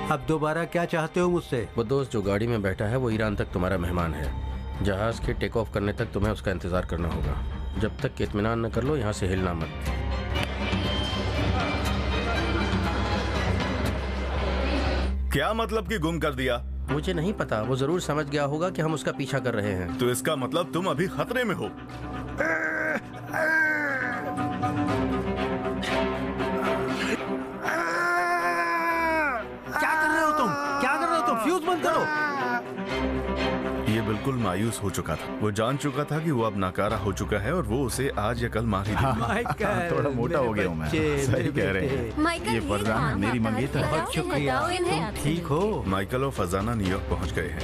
अब दोबारा क्या चाहते हो मुझसे? वो दोस्त जो गाड़ी में बैठा है वो ईरान तक तुम्हारा मेहमान है। जहाज के टेक ऑफ करने तक तुम्हें उसका इंतजार करना होगा। जब तक कि इत्मीनान न कर लो यहाँ से हिलना मत। क्या मतलब कि गुम कर दिया? मुझे नहीं पता, वो जरूर समझ गया होगा कि हम उसका पीछा कर रहे हैं। तो इसका मतलब तुम अभी खतरे में हो। क्या कर रहे हो तुम? क्या कर रहे हो तुम? फ्यूज बंद करो। ये बिल्कुल मायूस हो चुका था। वो जान चुका था कि वो अब नाकारा हो चुका है और वो उसे आज या कल मार ही देगा। माइकल, थोड़ा मोटा हो गया हूँ मैं। सही कह रहे हैं। माइकल, ये फरजाना मेरी मंगेतर है। बहुत शुक्रिया। तुम ठीक हो? माइकल और फजाना न्यूयॉर्क पहुंच गए हैं।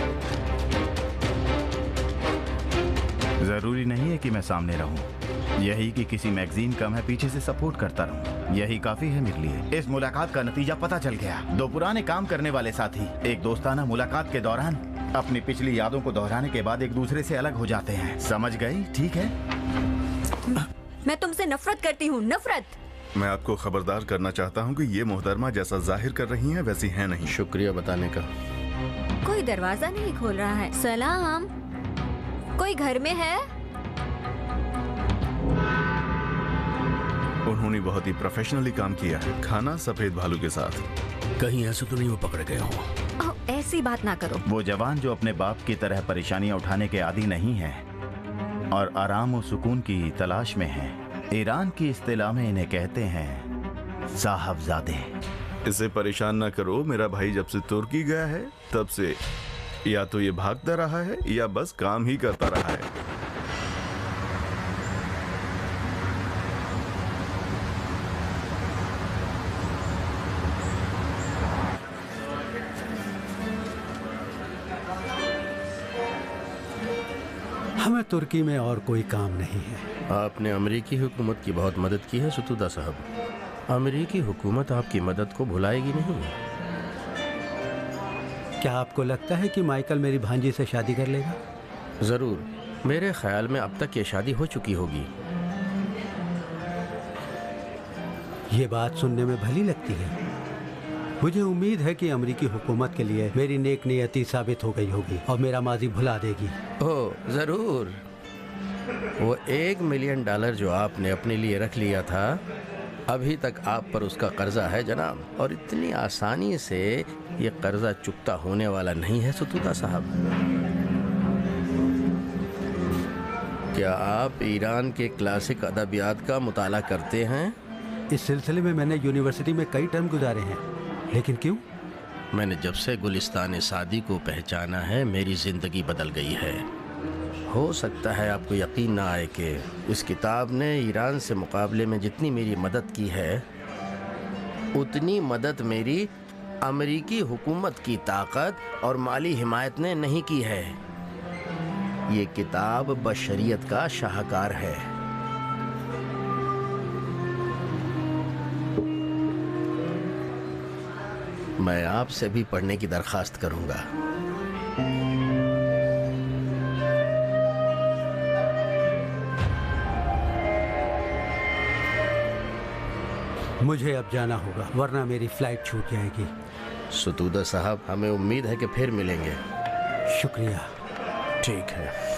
जरूरी नहीं है कि मैं सामने रहूं। यही कि किसी मैगजीन का मैं पीछे से सपोर्ट करता रहूं, यही काफी है मेरे लिए। इस मुलाकात का नतीजा पता चल गया। दो पुराने काम करने वाले साथी एक दोस्ताना मुलाकात के दौरान अपनी पिछली यादों को दोहराने के बाद एक दूसरे से अलग हो जाते हैं। समझ गई? ठीक है। मैं तुमसे नफरत करती हूँ, नफरत। मैं आपको खबरदार करना चाहता हूँ कि ये मोहतरमा जैसा जाहिर कर रही हैं वैसी है नहीं। शुक्रिया बताने का। कोई दरवाजा नहीं खोल रहा है। सलाम, कोई घर में है? उन्होंने बहुत ही प्रोफेशनली काम किया है। खाना सफेद भालू के साथ। कहीं ऐसा तो नहीं वो पकड़े गए हो? ऐसी बात ना करो। वो जवान जो अपने बाप की तरह परेशानियां उठाने के आदी नहीं है और आराम और सुकून की तलाश में है। ईरान की इस्तिलाह में इन्हें कहते हैं साहबजादे। इसे परेशान न करो। मेरा भाई जब से तुर्की गया है तब से या तो ये भागता रहा है या बस काम ही करता रहा है। हमें तुर्की में और कोई काम नहीं है। आपने अमेरिकी हुकूमत की बहुत मदद की है सतुदा साहब। अमेरिकी हुकूमत आपकी मदद को भुलाएगी नहीं। क्या आपको लगता है कि माइकल मेरी भांजी से शादी कर लेगा? जरूर। मेरे ख्याल में अब तक ये शादी हो चुकी होगी। ये बात सुनने में भली लगती है। मुझे उम्मीद है कि अमेरिकी हुकूमत के लिए मेरी नेक नियति साबित हो गई होगी और मेरा माजी भुला देगी। ओह जरूर। वो $1 मिलियन जो आपने अपने लिए रख लिया था, अभी तक आप पर उसका कर्जा है जनाब, और इतनी आसानी से ये कर्जा चुकता होने वाला नहीं है सतुदा साहब। क्या आप ईरान के क्लासिक अदबियात का मुताला करते हैं? इस सिलसिले में मैंने यूनिवर्सिटी में कई टर्म गुजारे हैं, लेकिन क्यों? मैंने जब से गुलिस्तान सादी को पहचाना है मेरी ज़िंदगी बदल गई है। हो सकता है आपको यकीन ना आए कि इस किताब ने ईरान से मुकाबले में जितनी मेरी मदद की है, उतनी मदद मेरी अमेरिकी हुकूमत की ताकत और माली हिमायत ने नहीं की है। ये किताब बशरियत का शाहकार है। मैं आपसे भी पढ़ने की दरख्वास्त करूंगा। मुझे अब जाना होगा वरना मेरी फ्लाइट छूट जाएगी। सतुदा साहब, हमें उम्मीद है कि फिर मिलेंगे। शुक्रिया। ठीक है।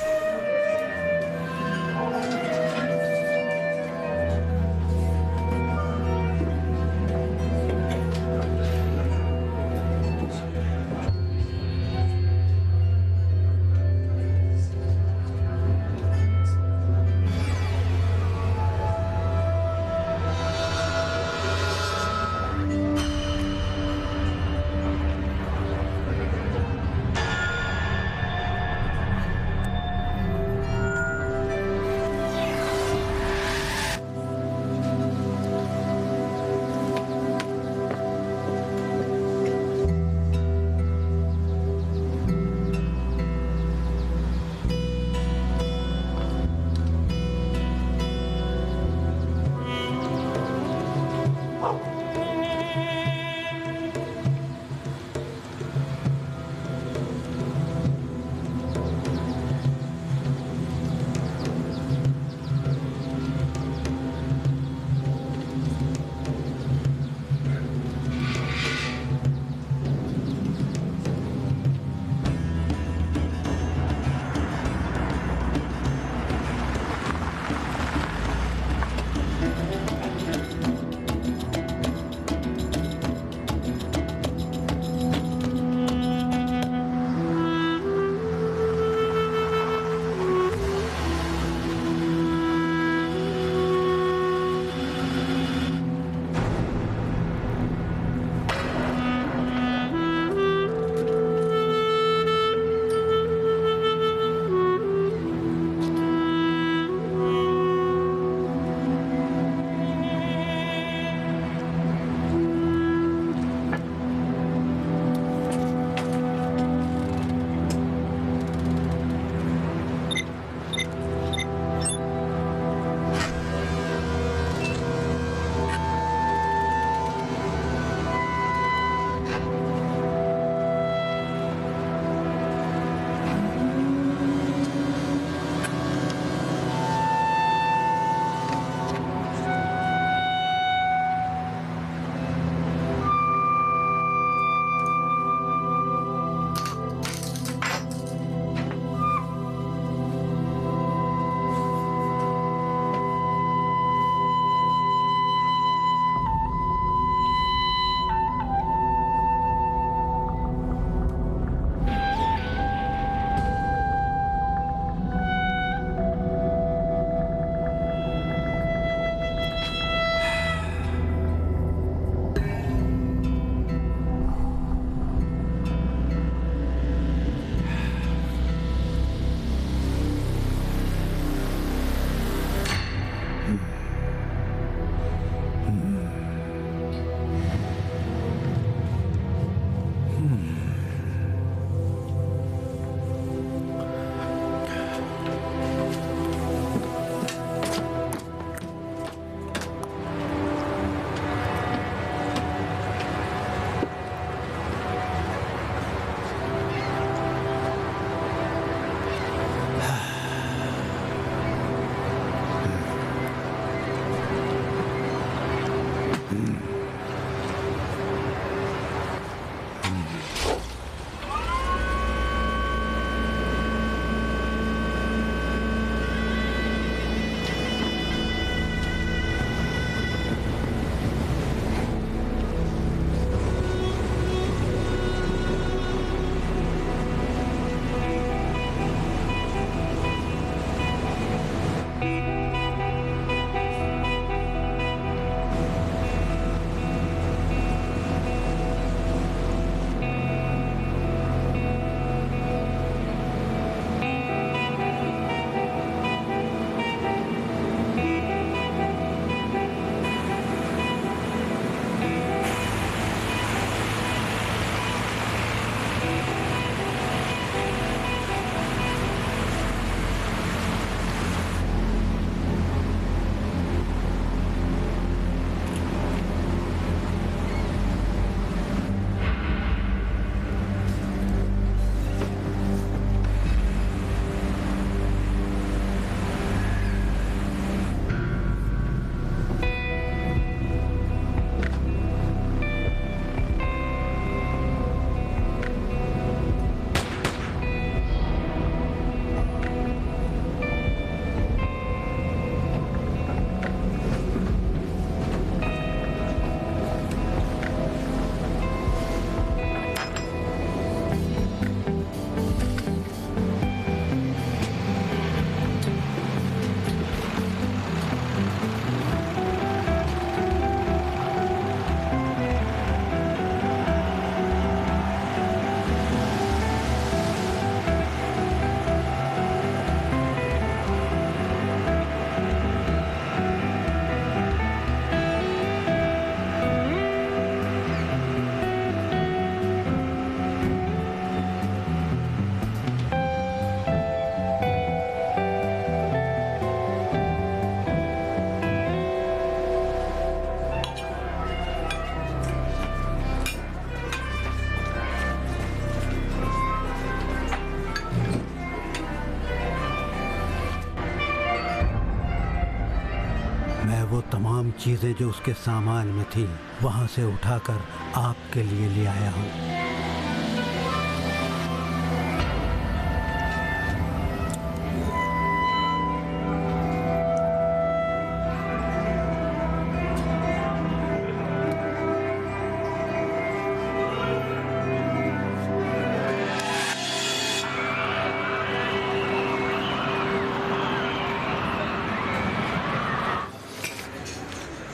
वो तमाम चीजें जो उसके सामान में थी वहां से उठाकर आपके लिए ले आया हूँ।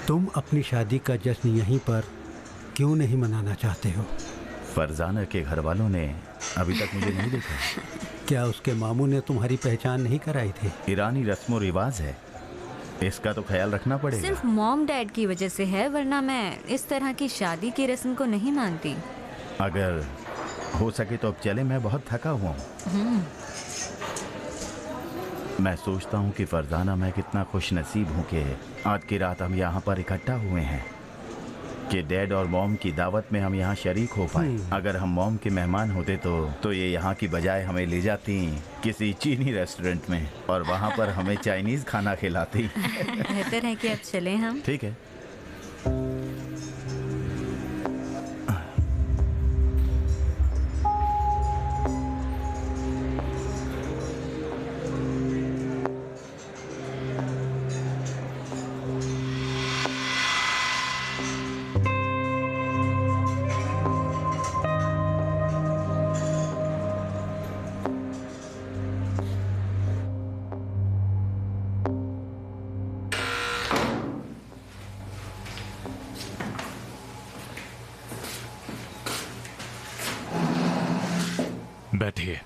तुम अपनी शादी का जश्न यहीं पर क्यों नहीं मनाना चाहते हो? फरजाना के घर वालों ने अभी तक मुझे नहीं देखा। क्या उसके मामू ने तुम्हारी पहचान नहीं कराई थी? ईरानी रस्म और रिवाज है, इसका तो ख्याल रखना पड़ेगा। सिर्फ मॉम डैड की वजह से है, वरना मैं इस तरह की शादी की रस्म को नहीं मानती। अगर हो सके तो अब चले, मैं बहुत थका हुआ हूँ। मैं सोचता हूँ कि फरजाना मैं कितना खुश नसीब हूँ कि आज की रात हम यहाँ पर इकट्ठा हुए हैं, कि डैड और मॉम की दावत में हम यहाँ शरीक हो पाए। अगर हम मॉम के मेहमान होते तो ये यहाँ की बजाय हमें ले जाती किसी चीनी रेस्टोरेंट में और वहाँ पर हमें चाइनीज खाना खिलाती। बेहतर है कि अब चलें हम। ठीक है। बैठिए।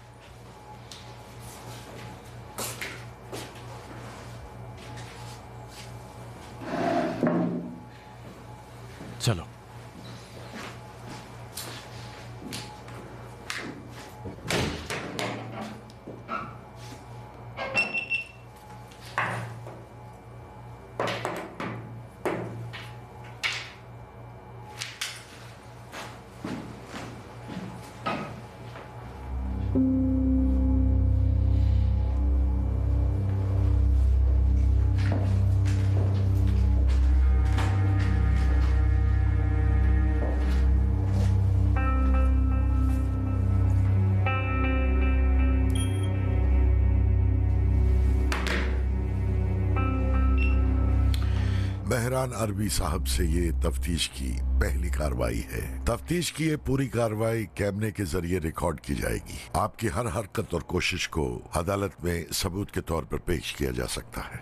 चलो। मेहरान अरबी साहब से ये तफ्तीश की पहली कार्रवाई है। तफ्तीश की ये पूरी कार्रवाई कैमरे के जरिए रिकॉर्ड की जाएगी। आपकी हर हरकत और कोशिश को अदालत में सबूत के तौर पर पेश किया जा सकता है।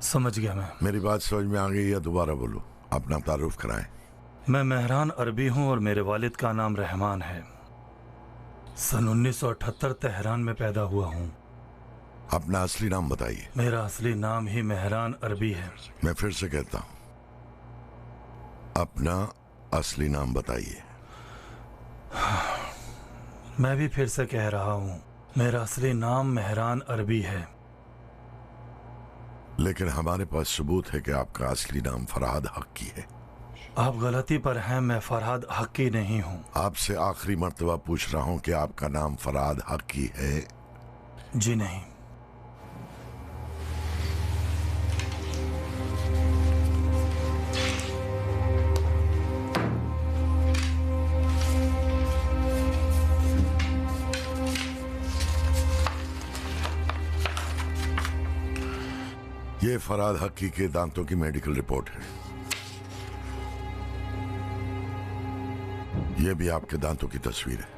समझ गया मैं। मेरी बात समझ में आ गई या दोबारा बोलो? अपना तारुफ कराएं। मैं मेहरान अरबी हूँ और मेरे वालिद का नाम रहमान है। सन 1978 तेहरान में पैदा हुआ हूँ। अपना असली नाम बताइए। मेरा असली नाम ही मेहरान अरबी है। मैं फिर से कहता हूँ, अपना असली नाम बताइए। मैं भी फिर से कह रहा हूँ, मेरा असली नाम मेहरान अरबी है। लेकिन हमारे पास सबूत है कि आपका असली नाम फरहाद हक्की है। आप गलती पर हैं, मैं फरहाद हक्की नहीं हूँ। आपसे आखिरी मर्तबा पूछ रहा हूँ कि आपका नाम फरहाद हक्की है? जी नहीं। ये फरहाद हक्की के दांतों की मेडिकल रिपोर्ट है। ये भी आपके दांतों की तस्वीर है।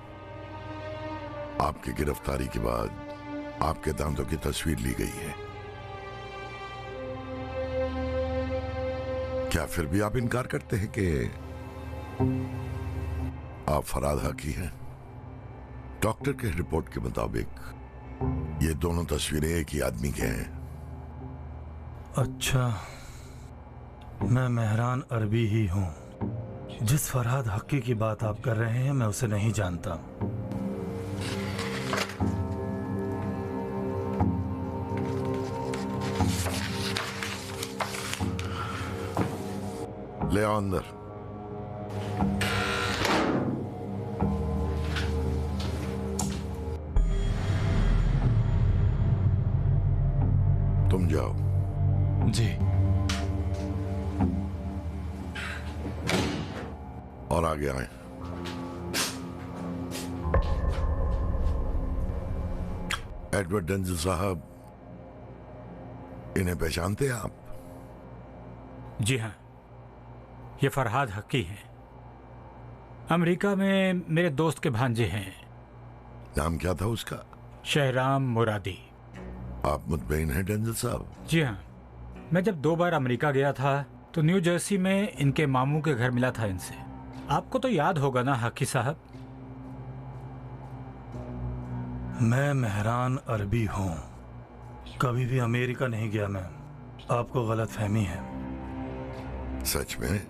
आपकी गिरफ्तारी के बाद आपके दांतों की तस्वीर ली गई है। क्या फिर भी आप इनकार करते हैं कि आप फरहाद हक्की हैं? डॉक्टर के रिपोर्ट के मुताबिक ये दोनों तस्वीरें एक ही आदमी के हैं। अच्छा, मैं मेहरान अरबी ही हूँ। जिस फरहाद हक्की की बात आप कर रहे हैं, मैं उसे नहीं जानता। ले आओ अंदर। तुम जाओ। जी। और आगे आए। एडवर्ड डेंजल साहब, इन्हें पहचानते हैं आप? जी हाँ, ये फरहाद हक्की हैं। अमेरिका में मेरे दोस्त के भांजे हैं। नाम क्या था उसका? शहराम मुरादी। आप मुतमईन हैं डेंजल साहब? जी हाँ, मैं जब 2 बार अमेरिका गया था तो न्यू जर्सी में इनके मामू के घर मिला था इनसे। आपको तो याद होगा ना हक्की साहब? मैं मेहरान अरबी हूँ, कभी भी अमेरिका नहीं गया मैं। आपको गलत फहमी है। सच में?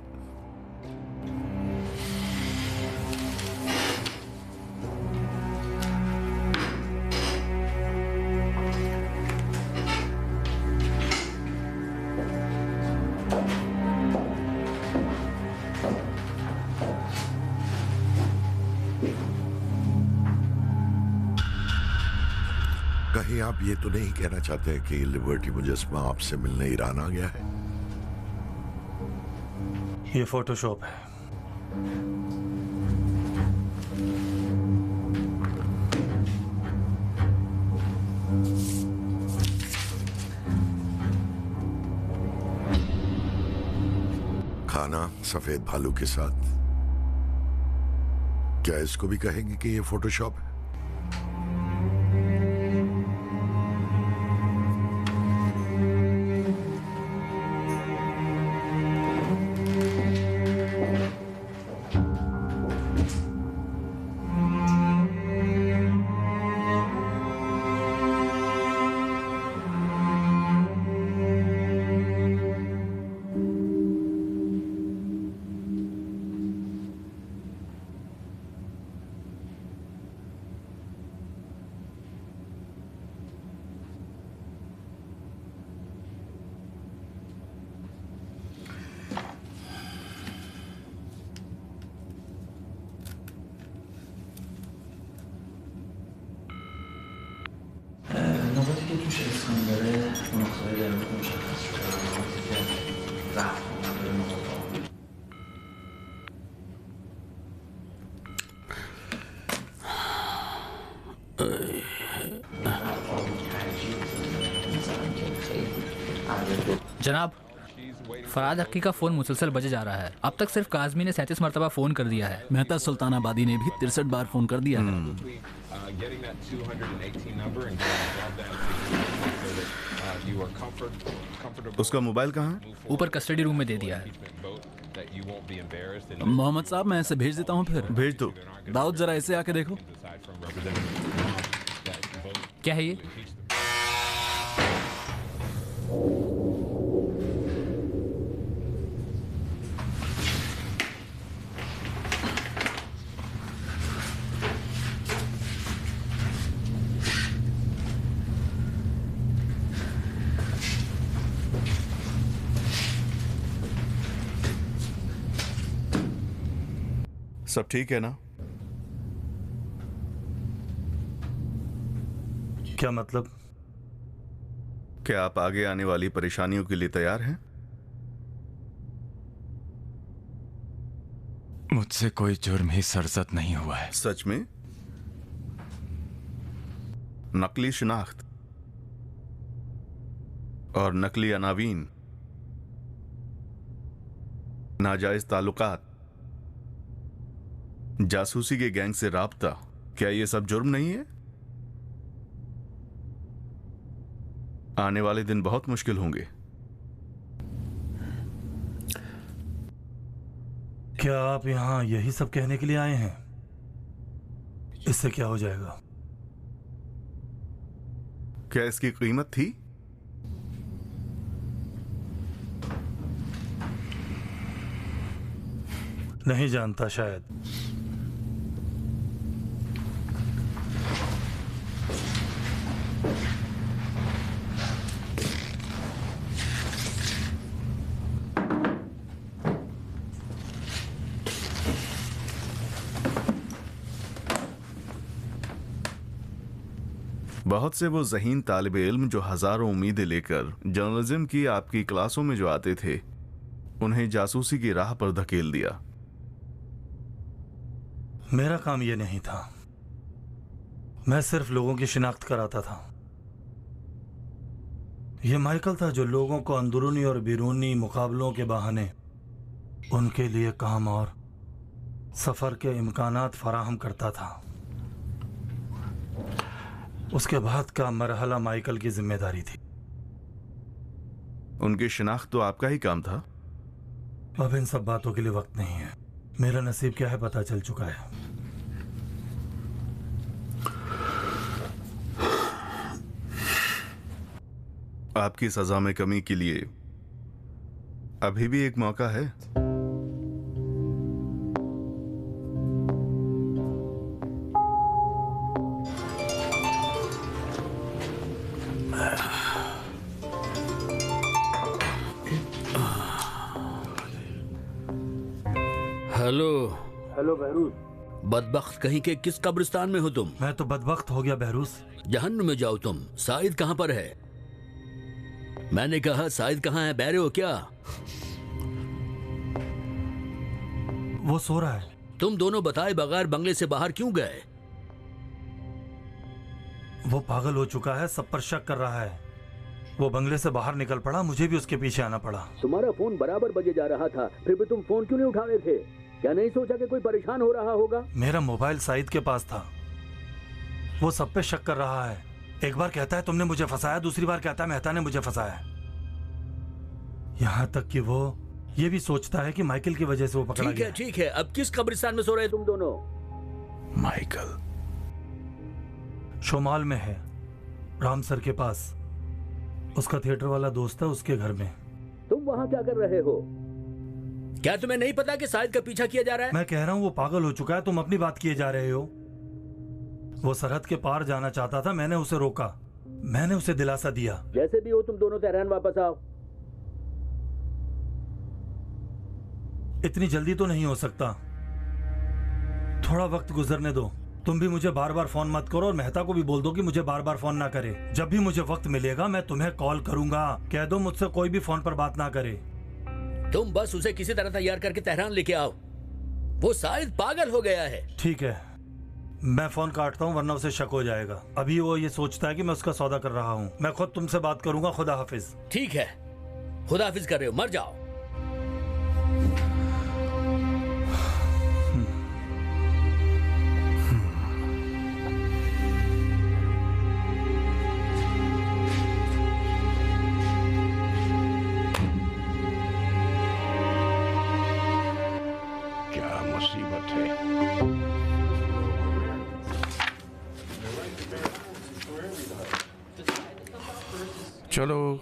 कहीं आप ये तो नहीं कहना चाहते कि लिबर्टी मुजस्मा आपसे मिलने ईरान आ गया है? ये फोटोशॉप है। खाना सफेद भालू के साथ, क्या इसको भी कहेंगे कि ये फोटोशॉप है? जनाब, फरहाद हक्की का फोन मुसलसल बजे जा रहा है। अब तक सिर्फ काजमी ने 37 मरतबा फोन कर दिया है। मेहता सुल्तानाबादी ने भी 63 बार फोन कर दिया है। उसका मोबाइल कहाँ है? ऊपर कस्टडी रूम में दे दिया है। मोहम्मद साहब, मैं इसे भेज देता हूँ। फिर भेज दो। दाऊद, जरा इसे आके देखो। क्या है ये? सब ठीक है ना? क्या मतलब? क्या आप आगे आने वाली परेशानियों के लिए तैयार हैं? मुझसे कोई जुर्म ही सरजद नहीं हुआ है। सच में? नकली शिनाख्त और नकली अनावीन, नाजायज ताल्लुकात, जासूसी के गैंग से राब्ता, क्या ये सब जुर्म नहीं है? आने वाले दिन बहुत मुश्किल होंगे। क्या आप यहाँ यही सब कहने के लिए आए हैं? इससे क्या हो जाएगा? क्या इसकी कीमत थी? नहीं जानता शायद। बहुत से वो ज़हीन तालिब इल्म जो हजारों उम्मीदें लेकर जर्नलिज्म की आपकी क्लासों में जो आते थे, उन्हें जासूसी की राह पर धकेल दिया। मेरा काम ये नहीं था, मैं सिर्फ लोगों की शिनाख्त कराता था। ये माइकल था जो लोगों को अंदरूनी और बैरूनी मुकाबलों के बहाने उनके लिए काम और सफर के इम्कानात फराहम करता था। उसके बाद का मरहला माइकल की जिम्मेदारी थी। उनकी शिनाख्त तो आपका ही काम था। अब इन सब बातों के लिए वक्त नहीं है। मेरा नसीब क्या है पता चल चुका है। आपकी सजा में कमी के लिए अभी भी एक मौका है। हेलो बहरूस। बदबख्त कहीं के किस कब्रिस्तान में हो तुम? मैं तो बदबख्त हो गया बहरूस। जहन्नुम में जाओ तुम। साइद कहाँ पर है? मैंने कहा साइद कहाँ है? बहरे हो क्या? वो सो रहा है। तुम दोनों बताए बगैर बंगले से बाहर क्यों गए? वो पागल हो चुका है, सब पर शक कर रहा है। वो बंगले से बाहर निकल पड़ा, मुझे भी उसके पीछे आना पड़ा। तुम्हारा फोन बराबर बजे जा रहा था, फिर भी तुम फोन क्यों नहीं उठा रहे थे? क्या नहीं सोचा कि कोई परेशान हो रहा होगा? मेरा मोबाइल साइद के पास था। वो सब पे शक कर रहा है। एक बार कहता है तुमने मुझे फंसाया, दूसरी बार कहता है मेहता ने मुझे फंसाया। यहाँ तक कि वो ये भी सोचता है कि माइकल की वजह से वो पकड़ा गया। ठीक है। अब किस कब्रिस्तान में सो रहे तुम दोनों? माइकल शोमाल में है, रामसर के पास। उसका थिएटर वाला दोस्त है, उसके घर में। तुम वहाँ क्या कर रहे हो? क्या तुम्हें नहीं पता कि साइद का पीछा किया जा रहा है? मैं कह रहा हूँ वो पागल हो चुका है, तुम अपनी बात किए जा रहे हो। वो सरहद के पार जाना चाहता था, मैंने उसे रोका, मैंने उसे दिलासा दिया। जैसे भी हो तुम दोनों तेहरान वापस आओ। इतनी जल्दी तो नहीं हो सकता, थोड़ा वक्त गुजरने दो। तुम भी मुझे बार बार फोन मत करो और मेहता को भी बोल दो कि मुझे बार बार फोन ना करे। जब भी मुझे वक्त मिलेगा मैं तुम्हें कॉल करूंगा। कह दो मुझसे कोई भी फोन पर बात ना करे। तुम बस उसे किसी तरह तैयार करके तेहरान लेके आओ। वो शायद पागल हो गया है। ठीक है, मैं फोन काटता हूँ वरना उसे शक हो जाएगा। अभी वो ये सोचता है कि मैं उसका सौदा कर रहा हूँ। मैं खुद तुमसे बात करूंगा। खुदा हाफिज। ठीक है, खुदा हाफिज कर रहे हो, मर जाओ। चलो,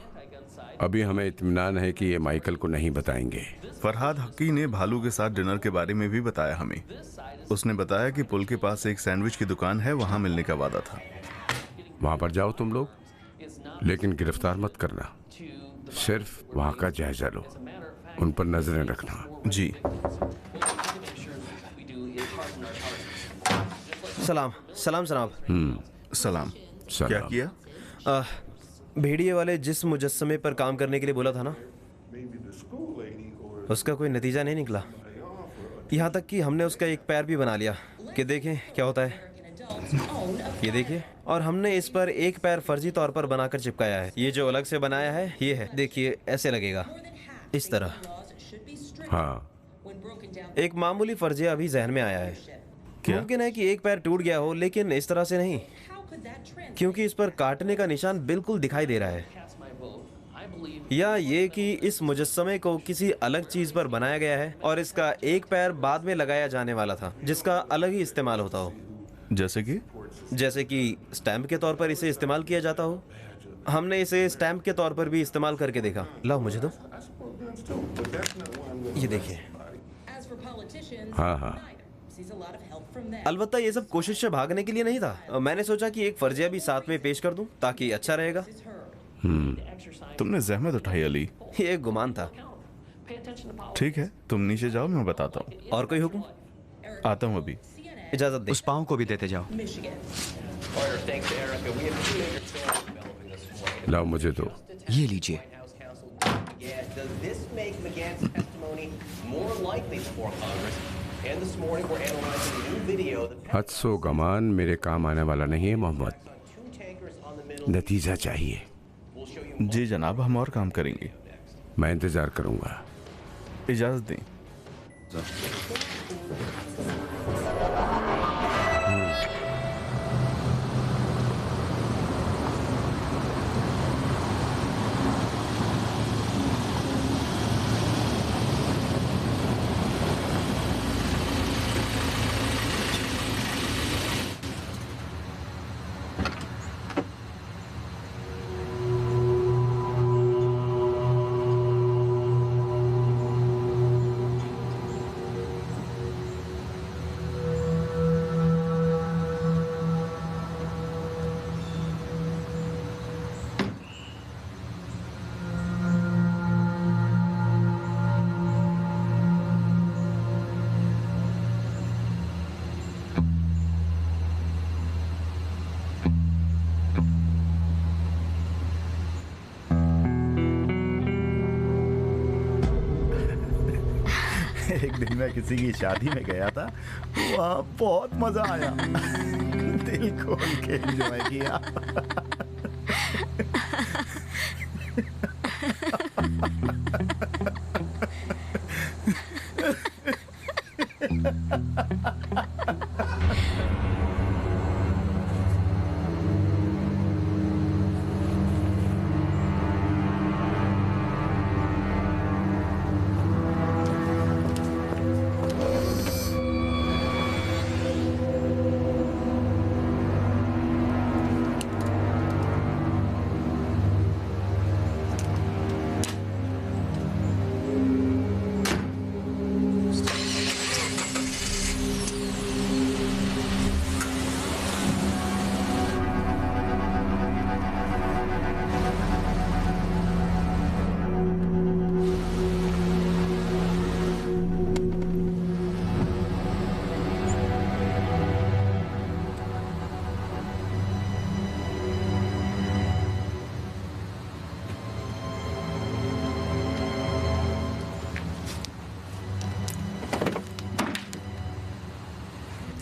अभी हमें इत्मीनान है कि ये माइकल को नहीं बताएंगे। फरहाद हक्की ने भालू के साथ डिनर के बारे में भी बताया हमें। उसने बताया कि पुल के पास एक सैंडविच की दुकान है, वहां मिलने का वादा था। वहां पर जाओ तुम लोग, लेकिन गिरफ्तार मत करना। सिर्फ वहां का जायजा लो, उन पर नजरें रखना। जी। सलाम सलाम जनाब। सलाम। क्या किया? भेड़िए वाले जिस मुजस्समे पर काम करने के लिए बोला था ना, उसका कोई नतीजा नहीं निकला। यहाँ तक कि हमने उसका एक पैर भी बना लिया कि देखें क्या होता है। ये देखिए, और हमने इस पर एक पैर फर्जी तौर पर बनाकर चिपकाया है। ये जो अलग से बनाया है ये है, देखिए ऐसे लगेगा, इस तरह। हाँ, एक मामूली फर्जिया अभी जहन में आया है। मुमकिन है कि एक पैर टूट गया हो, लेकिन इस तरह से नहीं, क्योंकि इस पर काटने का निशान बिल्कुल दिखाई दे रहा है। या ये कि इस मुजस्समे को किसी अलग चीज पर बनाया गया है और इसका एक पैर बाद में लगाया जाने वाला था, जिसका अलग ही इस्तेमाल होता हो। जैसे कि स्टैम्प के तौर पर इसे इस्तेमाल किया जाता हो। हमने इसे स्टैम्प के तौर पर भी इस्तेमाल करके देखा। लाओ मुझे दो, ये देखिए। हाँ, अलबत्ता ये सब कोशिश से भागने के लिए नहीं था। मैंने सोचा कि एक फर्जिया भी साथ में पेश कर दूं ताकि अच्छा रहेगा। तुमने जहमत उठाई अली। ये एक गुमान था। ठीक है, तुम नीचे जाओ, मैं बताता हूँ। और कोई हुक्म? आता हूँ अभी। इजाजत दे। उस पाँव को भी देते जाओ। लाओ मुझे दो। ये लीजिए। हदसो गमान मेरे काम आने वाला नहीं है मोहम्मद, नतीजा चाहिए। जी जनाब, हम और काम करेंगे। मैं इंतजार करूंगा। इजाजत दें। एक दिन मैं किसी की शादी में गया था, वहाँ बहुत मजा आया। दिल खोल के एंजॉय किया।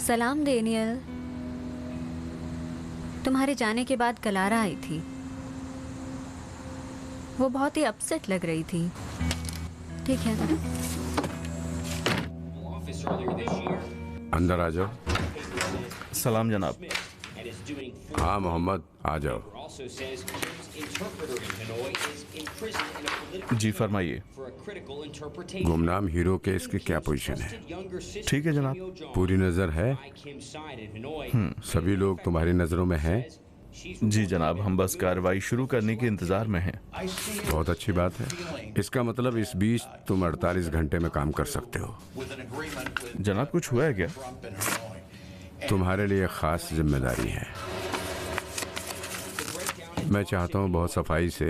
सलाम डेनियल। तुम्हारे जाने के बाद कलारा आई थी। वो बहुत ही अपसेट लग रही थी। ठीक है, अंदर आ जाओ। सलाम जनाब। हाँ मोहम्मद, आ जाओ। जी फरमाइए। गुमनाम हीरो के इसकी क्या पोजीशन है? ठीक है जनाब। पूरी नजर है? सभी लोग तुम्हारी नजरों में हैं? जी जनाब, हम बस कार्रवाई शुरू करने के इंतजार में हैं। बहुत अच्छी बात है। इसका मतलब इस बीच तुम 48 घंटे में काम कर सकते हो। जनाब कुछ हुआ है क्या? तुम्हारे लिए खास जिम्मेदारी है। मैं चाहता हूँ बहुत सफाई से,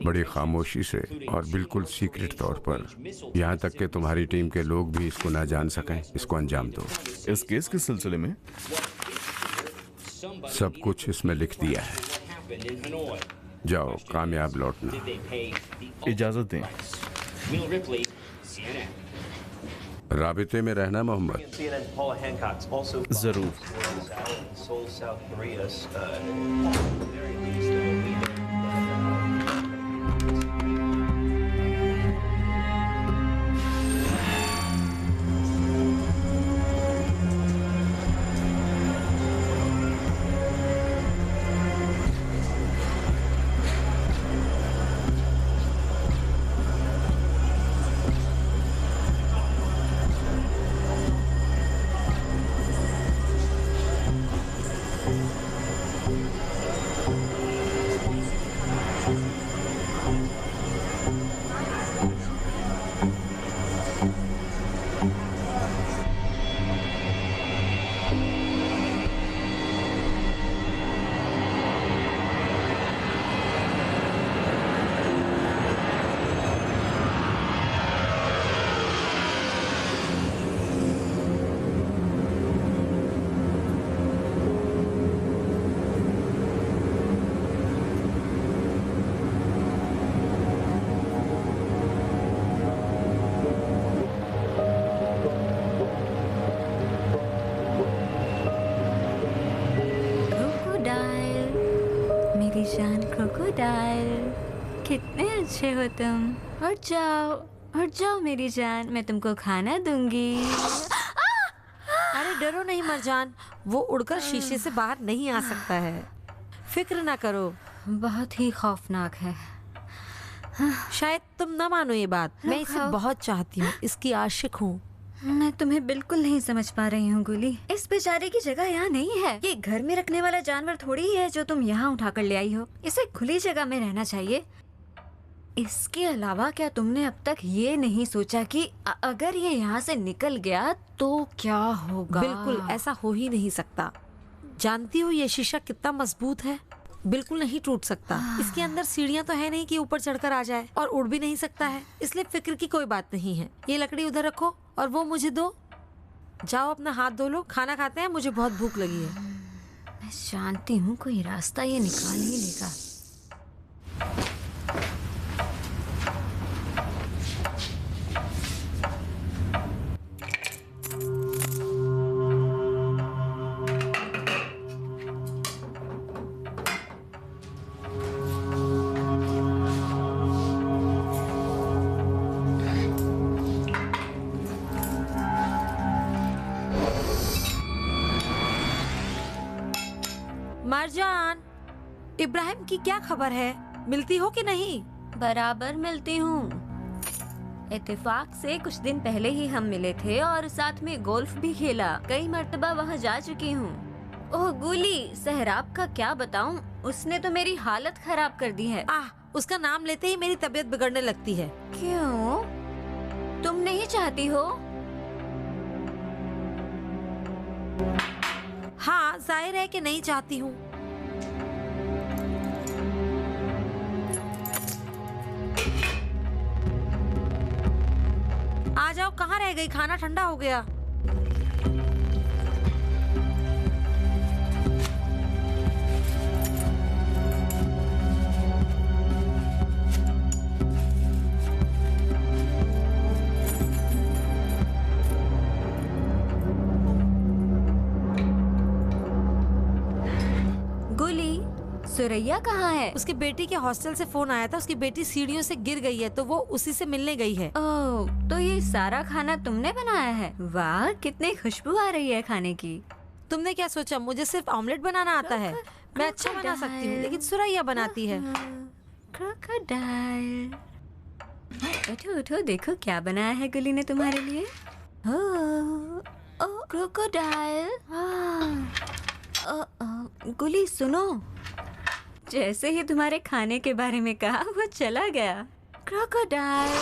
बड़ी खामोशी से और बिल्कुल सीक्रेट तौर पर, यहाँ तक कि तुम्हारी टीम के लोग भी इसको ना जान सकें, इसको अंजाम दो। इस केस के सिलसिले में सब कुछ इसमें लिख दिया है। जाओ, कामयाब लौटना। इजाजत दें। राबिते में रहना मोहम्मद। जरूर। मेरी जान क्रोकोडाइल, कितने अच्छे हो तुम। हट जाओ मेरी जान, मैं तुमको खाना दूंगी। अरे डरो नहीं मरजान, वो उड़कर शीशे से बाहर नहीं आ सकता है, फिक्र ना करो। बहुत ही खौफनाक है। शायद तुम ना मानो ये बात, मैं इसे बहुत चाहती हूँ, इसकी आशिक हूँ। मैं तुम्हें बिल्कुल नहीं समझ पा रही हूँ गुली। इस बेचारे की जगह यहाँ नहीं है। ये घर में रखने वाला जानवर थोड़ी ही है जो तुम यहाँ उठाकर ले आई हो। इसे खुली जगह में रहना चाहिए। इसके अलावा क्या तुमने अब तक ये नहीं सोचा कि अगर ये यहाँ से निकल गया तो क्या होगा? बिल्कुल ऐसा हो ही नहीं सकता। जानती हो ये शीशा कितना मजबूत है, बिल्कुल नहीं टूट सकता। इसके अंदर सीढ़ियाँ तो है नहीं कि ऊपर चढ़कर आ जाए, और उड़ भी नहीं सकता है, इसलिए फिक्र की कोई बात नहीं है। ये लकड़ी उधर रखो और वो मुझे दो। जाओ अपना हाथ धो लो, खाना खाते हैं, मुझे बहुत भूख लगी है। मैं जानती हूँ कोई रास्ता ये निकाल ही लेगा। मरजान, इब्राहिम की क्या खबर है? मिलती हो कि नहीं? बराबर मिलती हूँ। इत्तेफाक से कुछ दिन पहले ही हम मिले थे और साथ में गोल्फ भी खेला। कई मर्तबा वहाँ जा चुकी हूँ। ओह गुली, सहराब का क्या बताऊँ, उसने तो मेरी हालत खराब कर दी है। उसका नाम लेते ही मेरी तबीयत बिगड़ने लगती है। क्यों? तुम नहीं चाहती हो? हाँ, जाहिर है कि नहीं चाहती हूँ। आ जाओ, कहाँ रह गई? खाना ठंडा हो गया। सुरैया कहाँ है? उसकी बेटी के हॉस्टल से फोन आया था, उसकी बेटी सीढ़ियों से गिर गई है, तो वो उसी से मिलने गई है। ओह, तो ये सारा खाना तुमने बनाया है? वाह, कितनी खुशबू आ रही है खाने की। तुमने क्या सोचा मुझे सिर्फ ऑमलेट बनाना आता है? मैं अच्छा बना सकती हूँ, लेकिन सुरैया बनाती है। क्रोकोडाइल, उठो उठो, देखो क्या बनाया है गुली ने तुम्हारे लिए। ओह क्रोकोडाइल। गुली सुनो, जैसे ही तुम्हारे खाने के बारे में कहा वो चला गया। क्रोकोडाइल।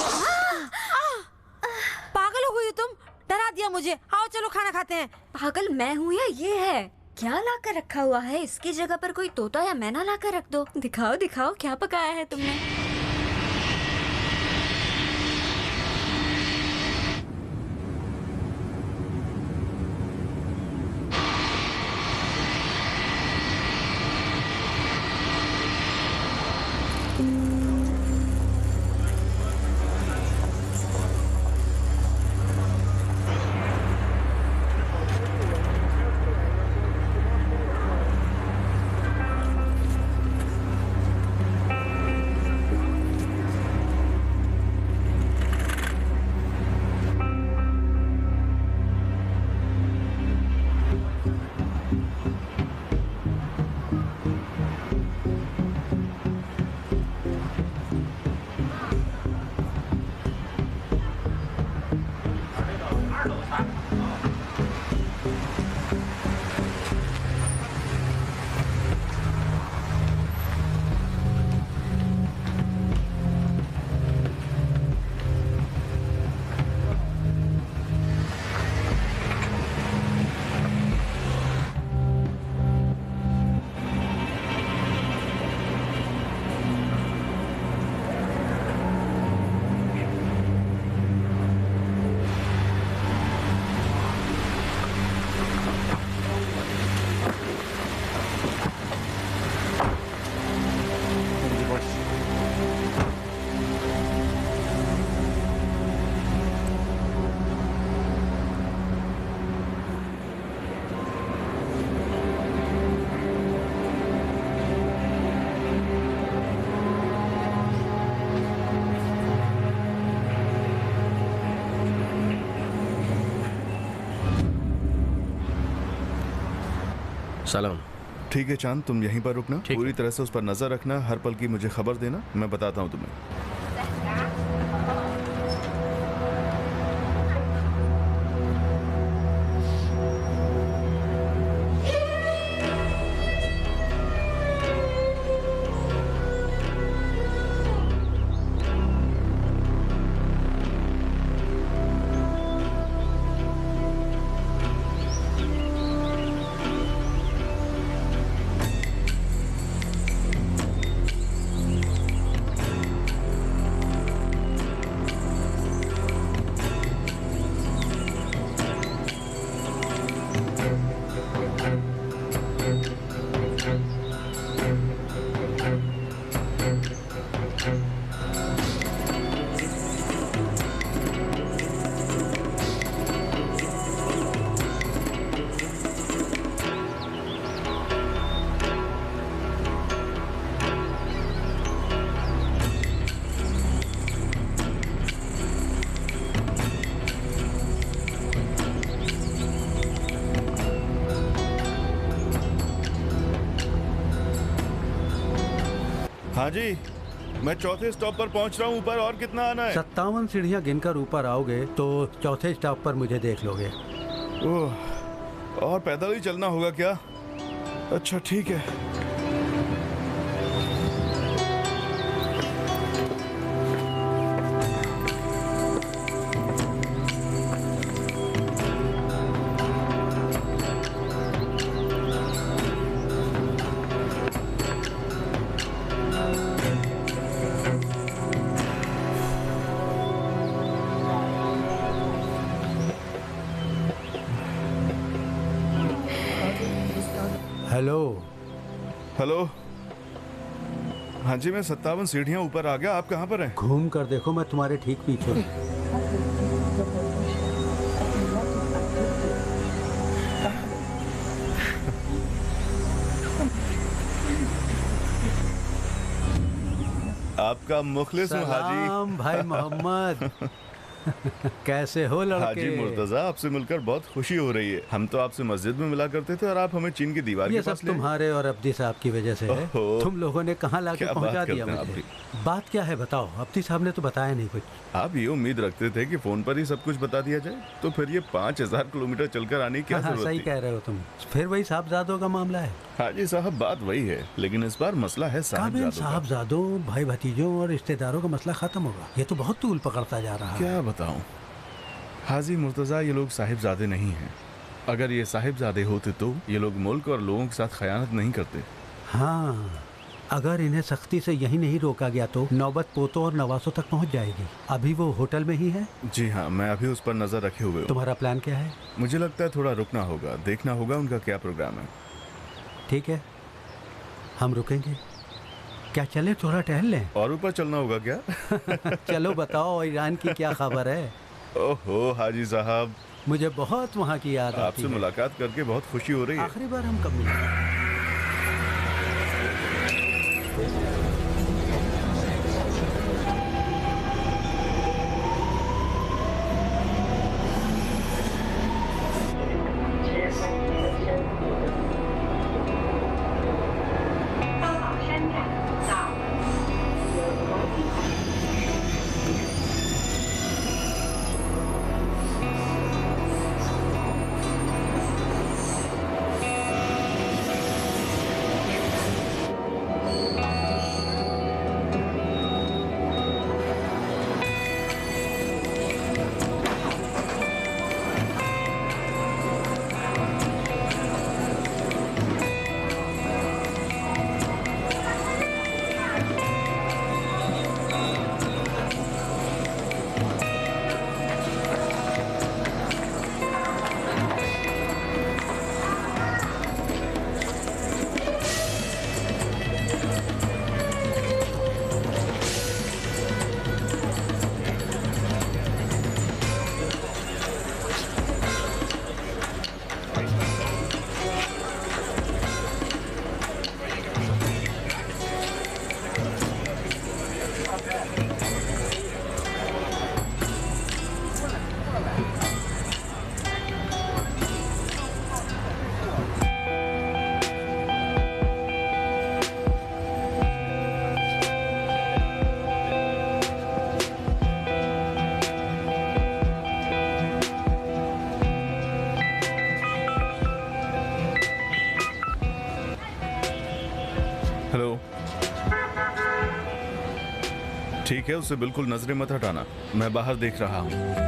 पागल हो गई तुम, डरा दिया मुझे। आओ चलो खाना खाते हैं। पागल मैं हूँ या ये है? क्या लाकर रखा हुआ है? इसकी जगह पर कोई तोता या मैना लाकर रख दो। दिखाओ दिखाओ क्या पकाया है तुमने। सलाम। ठीक है चांद, तुम यहीं पर रुकना, पूरी तरह से उस पर नजर रखना, हर पल की मुझे खबर देना, मैं बताता हूँ तुम्हें। हाँ जी, मैं चौथे स्टॉप पर पहुंच रहा हूँ। ऊपर और कितना आना है? 57 सीढ़ियाँ गिनकर ऊपर आओगे तो चौथे स्टॉप पर मुझे देख लोगे। ओह, और पैदल ही चलना होगा क्या? अच्छा ठीक है। हेलो। हेलो। हाँ जी, मैं 57 सीढ़ियाँ ऊपर आ गया। आप कहाँ पर हैं? घूम कर देखो, मैं तुम्हारे ठीक पीछे हूँ। आपका मुखलिस हूँ हाजी। सलाम भाई मोहम्मद। कैसे हो लड़के? हाजी मुर्तजा, आपसे मिलकर बहुत खुशी हो रही है। हम तो आपसे मस्जिद में मिला करते थे और आप हमें चीन की दीवार के ये पास सब ले। तुम्हारे और अब्दी साहब की वजह से है। तुम लोगों ने कहाँ लाके क्या पहुँचा बात दिया करते हैं मुझे। आप बात क्या है बताओ? अब्दी साहब ने तो बताया नहीं कुछ। आप ये उम्मीद रखते थे कि फोन पर ही सब कुछ बता दिया जाए, तो फिर ये 5000 किलोमीटर चलकर आने की क्या हाँ, जरूरत सही थी? कह रहे हो तुम। फिर वही साहबजादों का मामला है। हाजी साहब, बात वही है, लेकिन इस बार मसला है काबिल साहबजादों का। साहबजादों, भाई भतीजों और रिश्तेदारों का मसला खत्म होगा। ये तो बहुत तूल पकड़ता जा रहा है। क्या बताऊं हाजी मुर्तजा, ये लोग साहिबजादे नहीं हैं। अगर ये साहिबजादे होते तो ये लोग मुल्क और लोगों के साथ खयानत नहीं करते। हाँ, अगर इन्हें सख्ती से यही नहीं रोका गया तो नौबत पोतों और नवासों तक पहुंच जाएगी। अभी वो होटल में ही है? जी हाँ, मैं अभी उस पर नजर रखे हुए हूँ। तुम्हारा प्लान क्या है? मुझे लगता है थोड़ा रुकना होगा, देखना होगा उनका क्या प्रोग्राम है। ठीक है, हम रुकेंगे। क्या चले थोड़ा टहल लें? और ऊपर चलना होगा क्या? चलो बताओ, ईरान की क्या खबर है? ओहो हाजी साहब, मुझे बहुत वहाँ की याद आती आपसे है। मुलाकात करके बहुत खुशी हो रही है। आखिरी बार हम कब मिले? हेलो। ठीक है, उसे बिल्कुल नजरें मत हटाना, मैं बाहर देख रहा हूँ।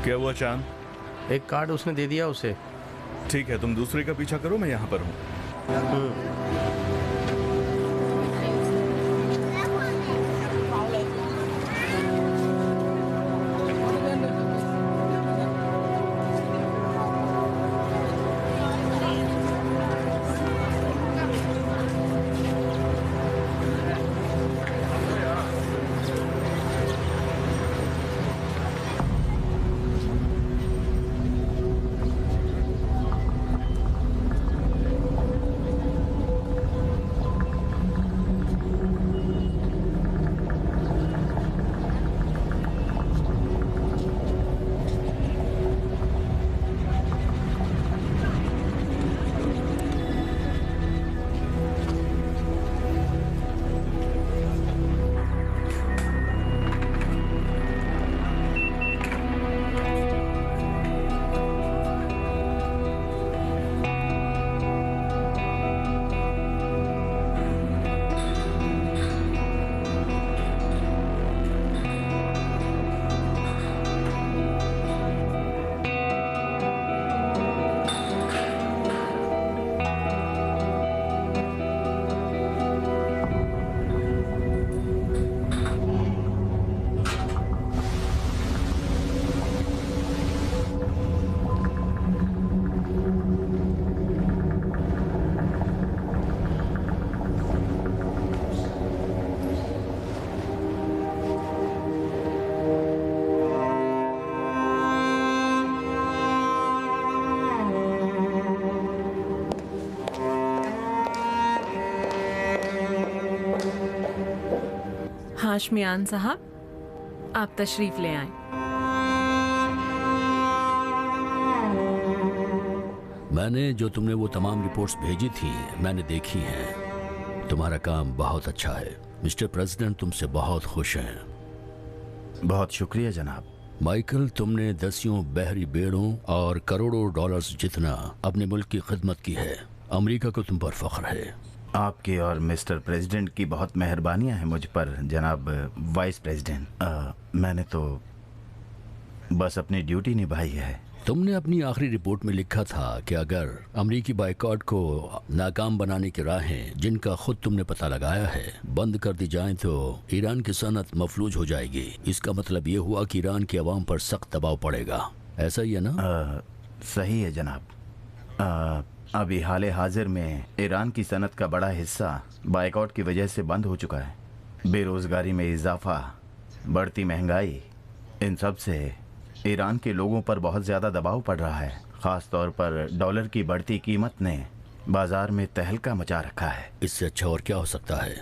क्या हुआ चांद? एक कार्ड उसने दे दिया उसे। ठीक है, तुम दूसरे का पीछा करो, मैं यहाँ पर हूँ। हाशमियान साहब, आप तशरीफ ले आए। मैंने जो तुमने वो तमाम रिपोर्ट्स भेजी थी मैंने देखी हैं। तुम्हारा काम बहुत अच्छा है। मिस्टर प्रेसिडेंट तुमसे बहुत खुश हैं। बहुत शुक्रिया जनाब। माइकल, तुमने दसियों बहरी बेड़ों और करोड़ों डॉलर्स जितना अपने मुल्क की खिदमत की है। अमेरिका को तुम पर फख्र है। आपकी और मिस्टर प्रेसिडेंट की बहुत मेहरबानियां हैं मुझ पर जनाब वाइस प्रेसिडेंट। मैंने तो बस अपनी ड्यूटी निभाई है। तुमने अपनी आखिरी रिपोर्ट में लिखा था कि अगर अमेरिकी बाइकॉट को नाकाम बनाने की राहें जिनका खुद तुमने पता लगाया है बंद कर दी जाएं तो ईरान की सनत मफलूज हो जाएगी। इसका मतलब ये हुआ कि ईरान के अवाम पर सख्त दबाव पड़ेगा। ऐसा ही है ना? सही है जनाब। अभी हाल हाजिर में ईरान की सनत का बड़ा हिस्सा बाइकआउट की वजह से बंद हो चुका है। बेरोजगारी में इजाफा, बढ़ती महंगाई, इन सब से ईरान के लोगों पर बहुत ज़्यादा दबाव पड़ रहा है। ख़ास तौर पर डॉलर की बढ़ती कीमत ने बाजार में तहलका मचा रखा है। इससे अच्छा और क्या हो सकता है?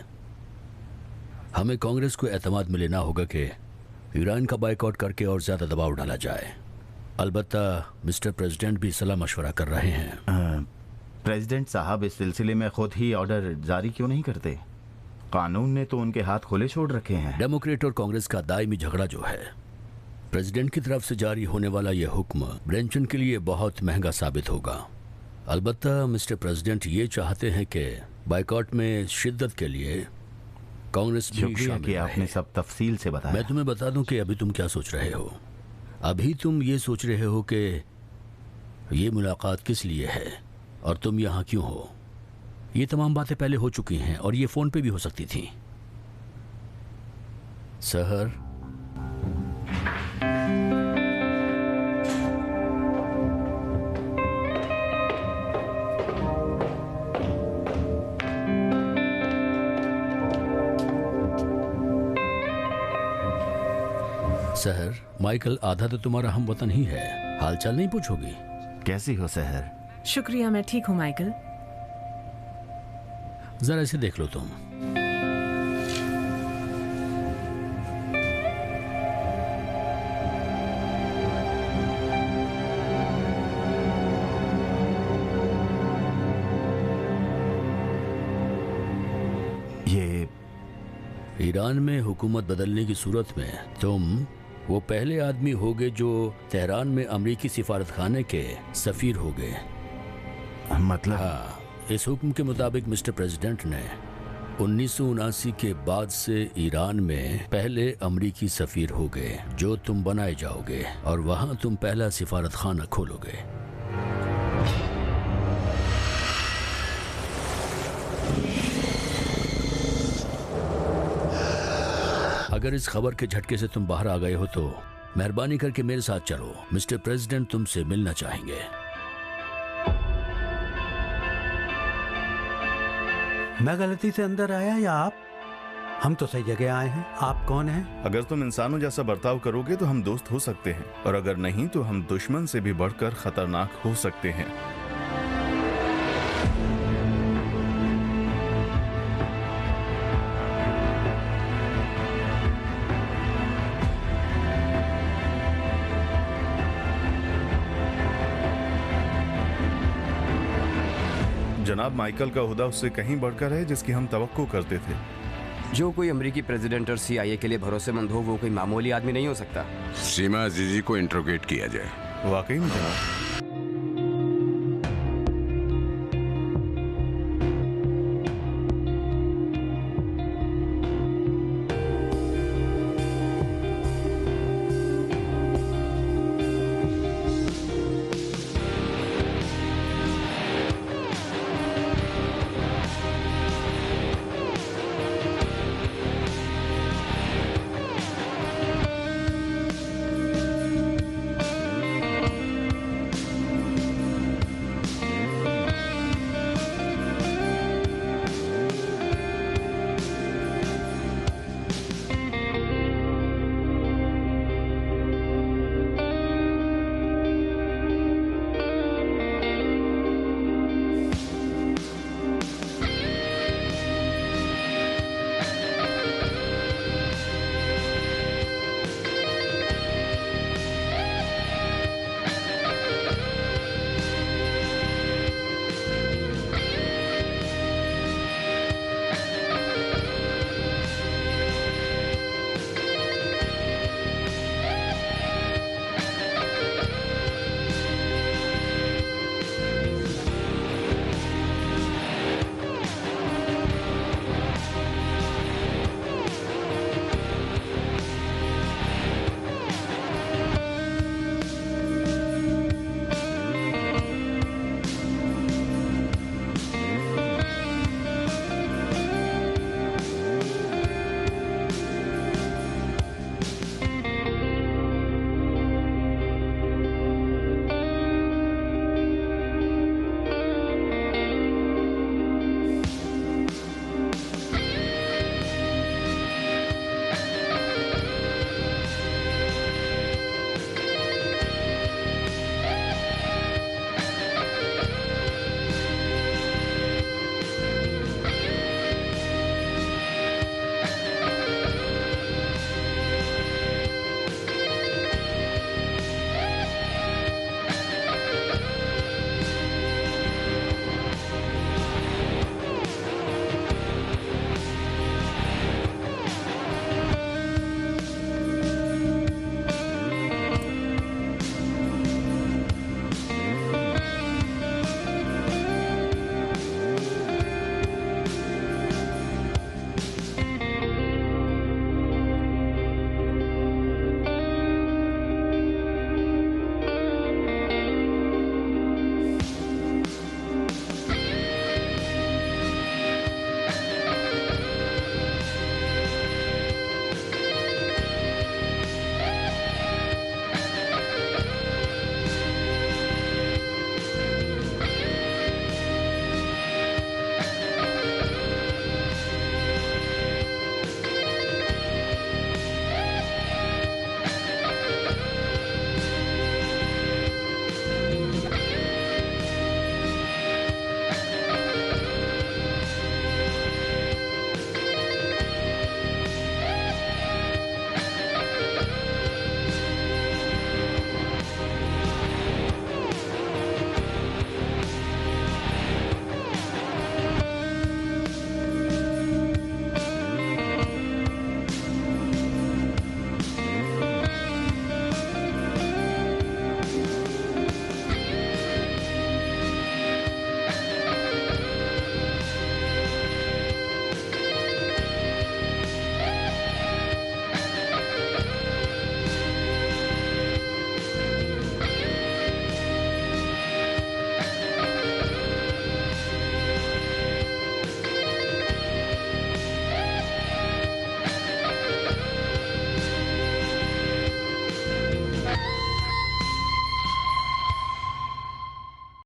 हमें कांग्रेस को एतमाद में लेना होगा कि ईरान का बाइकआउट करके और ज़्यादा दबाव डाला जाए। अलबत्ता मिस्टर प्रेसिडेंट भी सलाह मशवरा कर रहे हैं। प्रेसिडेंट साहब इस सिलसिले में खुद ही ऑर्डर जारी क्यों नहीं करते? कानून ने तो उनके हाथ खुले छोड़ रखे हैं। डेमोक्रेट और कांग्रेस का दायमी झगड़ा जो है, प्रेसिडेंट की तरफ से जारी होने वाला यह हुक्म ब्रेंचन के लिए बहुत महंगा साबित होगा। अलबत्ता मिस्टर प्रेसिडेंट ये चाहते हैं कि बाइकआउट में शिद्दत के लिए कांग्रेस भी शामिल कि आपने सब तफसील से बताया। मैं तुम्हें बता दूं कि अभी तुम क्या सोच रहे हो। अभी तुम ये सोच रहे हो कि ये मुलाकात किस लिए है। और तुम यहाँ क्यों हो। ये तमाम बातें पहले हो चुकी हैं और ये फोन पे भी हो सकती थी। सहर, सहर, माइकल आधा तो तुम्हारा हम वतन ही है, हालचाल नहीं पूछोगी? कैसी हो सहर? शुक्रिया, मैं ठीक हूँ माइकल। जरा इसे देख लो तुम। ये ईरान में हुकूमत बदलने की सूरत में तुम वो पहले आदमी होगे जो तेहरान में अमरीकी सिफारतखाने के सफीर होगे। मतलब? हाँ, इस हुक्म के मुताबिक मिस्टर प्रेसिडेंट ने 1979 के बाद से ईरान में पहले अमरीकी सफीर होगे जो तुम बनाए जाओगे और वहां तुम पहला सिफारतखाना खोलोगे। अगर इस खबर के झटके से तुम बाहर आ गए हो तो मेहरबानी करके मेरे साथ चलो। मिस्टर प्रेसिडेंट तुमसे मिलना चाहेंगे। मैं गलती से अंदर आया या आप? हम तो सही जगह आए हैं। आप कौन हैं? अगर तुम इंसानों जैसा बर्ताव करोगे तो हम दोस्त हो सकते हैं, और अगर नहीं तो हम दुश्मन से भी बढ़कर खतरनाक हो सकते हैं। जनाब, माइकल का ओहदा उससे कहीं बढ़कर है जिसकी हम तवक्को करते थे। जो कोई अमेरिकी प्रेसिडेंट और CIA के लिए भरोसेमंद हो वो कोई मामूली आदमी नहीं हो सकता। सीमा अजीजी को इंट्रोगेट किया जाए। वाकई में जनाब।